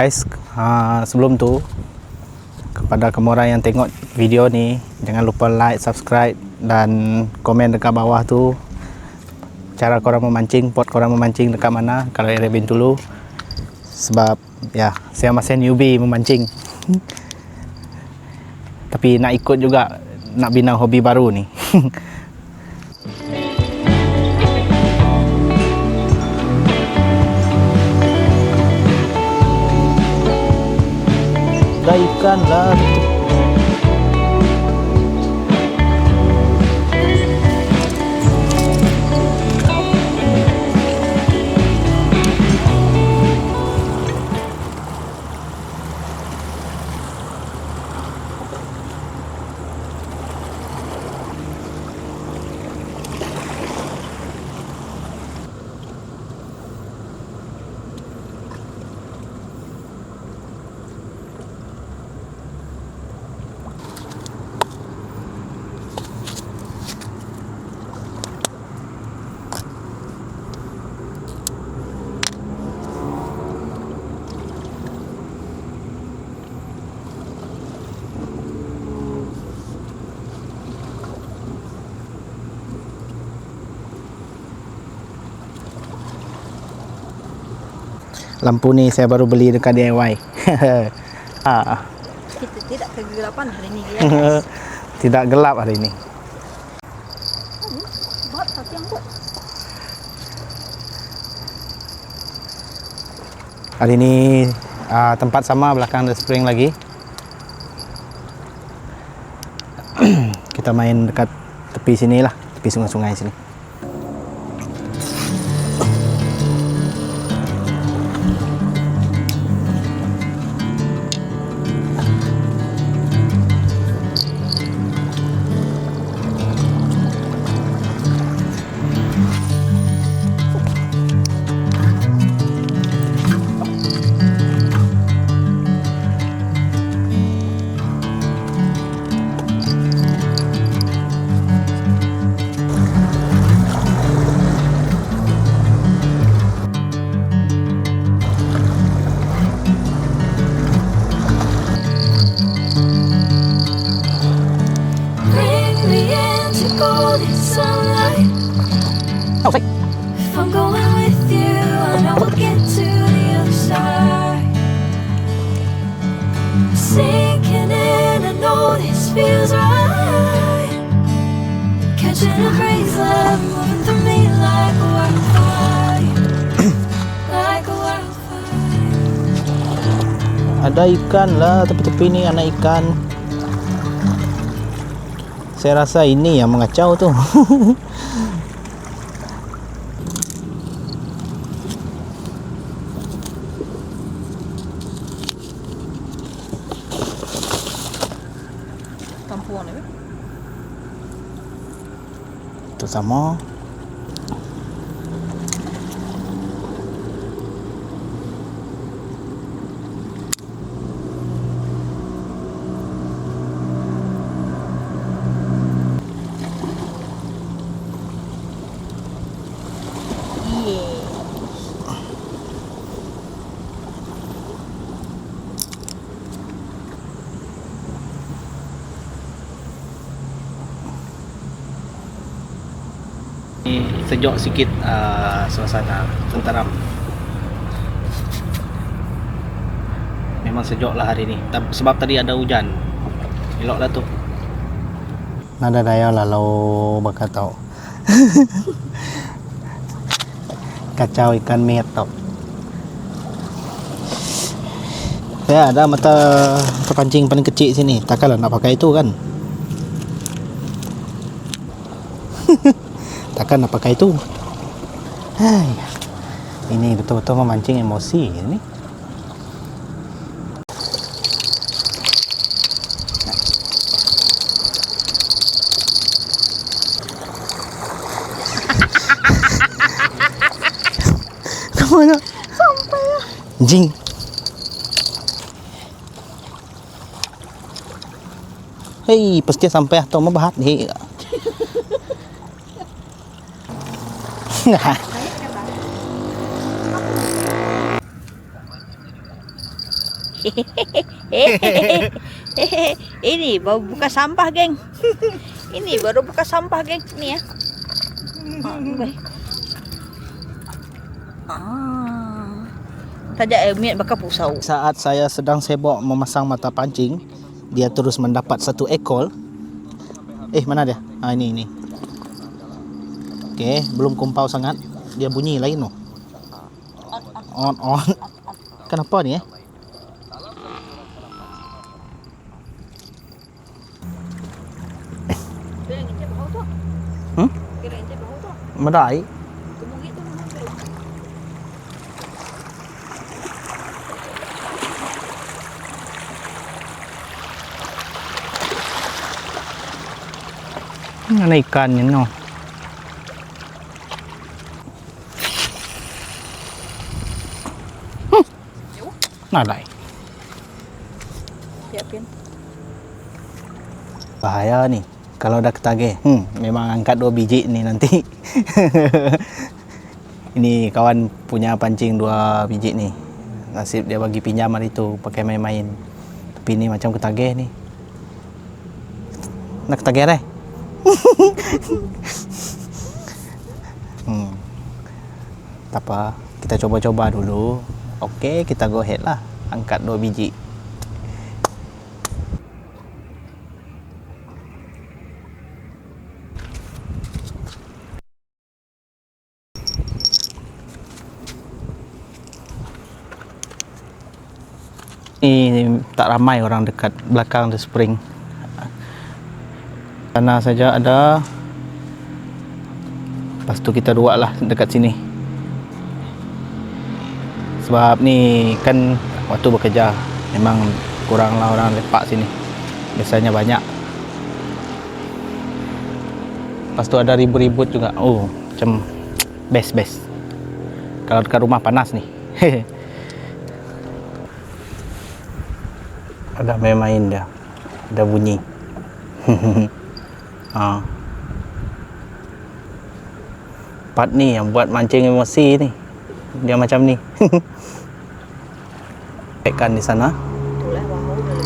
Guys, sebelum tu kepada kamu orang yang tengok video ni, jangan lupa like, subscribe dan komen dekat bawah tu cara korang memancing, pot korang memancing dekat mana kalau area Bintulu. Sebab ya, saya masih newbie memancing. Tapi nak ikut juga, nak bina hobi baru ni. Dah ikan lah. Lampu ni saya baru beli dekat DIY. Kita tidak kegelapan hari ini ya. Tidak gelap hari ini. Buat tapi yang buat. Hari ini tempat sama, belakang ada spring lagi. Kita main dekat tepi sini lah, tepi sungai-sungai sini. Oh, say. If I'm going with you, I know we'll get to the other side. Sinking in, I know this feels right. Catching a breeze, love moving through me like a wildfire. Like a wildfire. Ada ikan lah tepi-tepi ni, anak ikan. Saya rasa ini yang mengacau tu. Tampuan ni. Itu sama. Sejuk sikit suasana tenteram. Memang sejuk lah hari ni. Sebab tadi ada hujan. Elok lah tu. Nada daya lah lau bakal tau. Kacau ikan met tau. Ya, ada mata pancing paling kecil sini. Takkanlah nak pakai itu kan. Takkan nak pakai itu. Hai. Ini betul-betul memancing emosi ini. Kemana? Sampai ya. Jing. Hei, pasti sampai atau mabahat ni. Ini baru buka sampah, geng. Ini baru buka sampah, geng. Ini ya. Baik. Tajak miat bakar pusau. Saat saya sedang sibuk memasang mata pancing, dia terus mendapat satu ekor. Mana dia? Ini. Okey, belum kumpau sangat. Dia bunyi lain noh. On. Kenapa ni Medai. Mana ikannya no? Nadai. Siapin. Bahaya nih kalau dah ketagih. Memang angkat 2 biji nih nanti. Ini kawan punya pancing 2 biji nih. Nasib dia bagi pinjam hari itu pakai main-main. Tapi ini macam ketagih nih. Nak ketagih deh. Tak apa, kita coba-coba dulu. Okey, kita go ahead lah. Angkat 2 biji. Ini tak ramai orang dekat belakang The Spring. Sana saja ada. Lepas tu kita dua lah dekat sini. Sebab ni kan waktu bekerja memang kuranglah orang lepak sini. Biasanya banyak. Lepas tu ada ribut-ribut juga. Macam best. Kalau dekat rumah panas nih. Ada main-main dia. Ada bunyi. Part ni yang buat mancing emosi ni. Dia macam ni. Ikan di sana. Itulah wahau dah.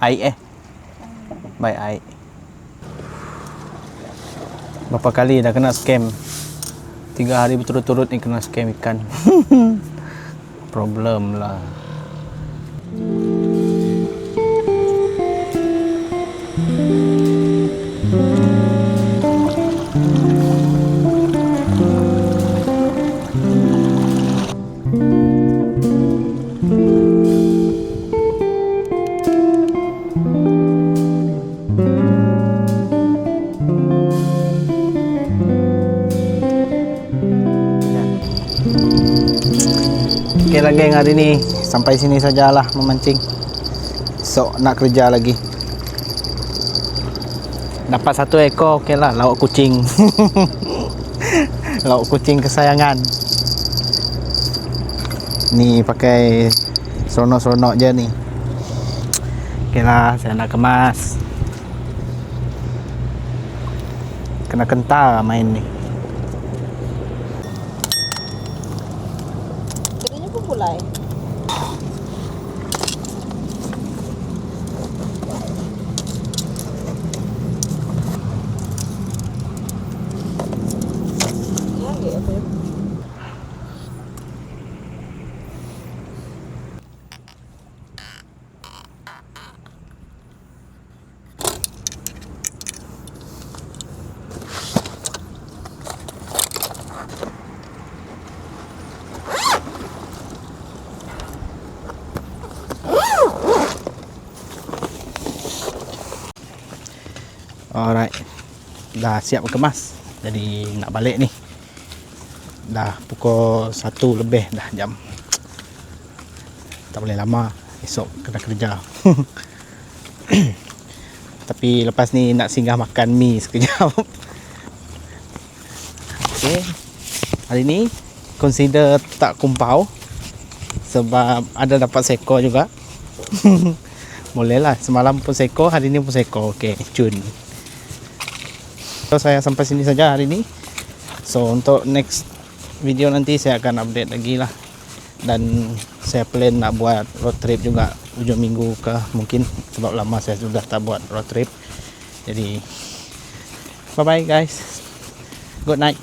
Air baik air. Berapa kali dah kena scam. 3 hari berturut-turut ni kena scam ikan. Problem lah. Okey lah geng, hari ni sampai sini sajalah memancing. Esok nak kerja lagi. Dapat 1 ekor okey lah, lauk kucing. Lauk kucing kesayangan. Ni pakai seronok-seronok je ni. Okey lah, saya nak kemas. Kena kental main ni. Mulai. Alright. Dah siap kemas. Jadi nak balik ni. Dah pukul 1 lebih dah jam. Tak boleh lama. Esok kena kerja. Tapi lepas ni nak singgah makan mi sekejap. Okay. Hari ni consider tak kumpau. Sebab ada dapat seekor juga. Boleh lah. Semalam pun seekor, hari ni pun seekor. Okay, cun. So saya sampai sini saja hari ini. So untuk next video nanti saya akan update lagi lah. Dan saya plan nak buat road trip juga ujung minggu ke mungkin, sebab lama saya sudah tak buat road trip. Jadi bye bye guys, good night.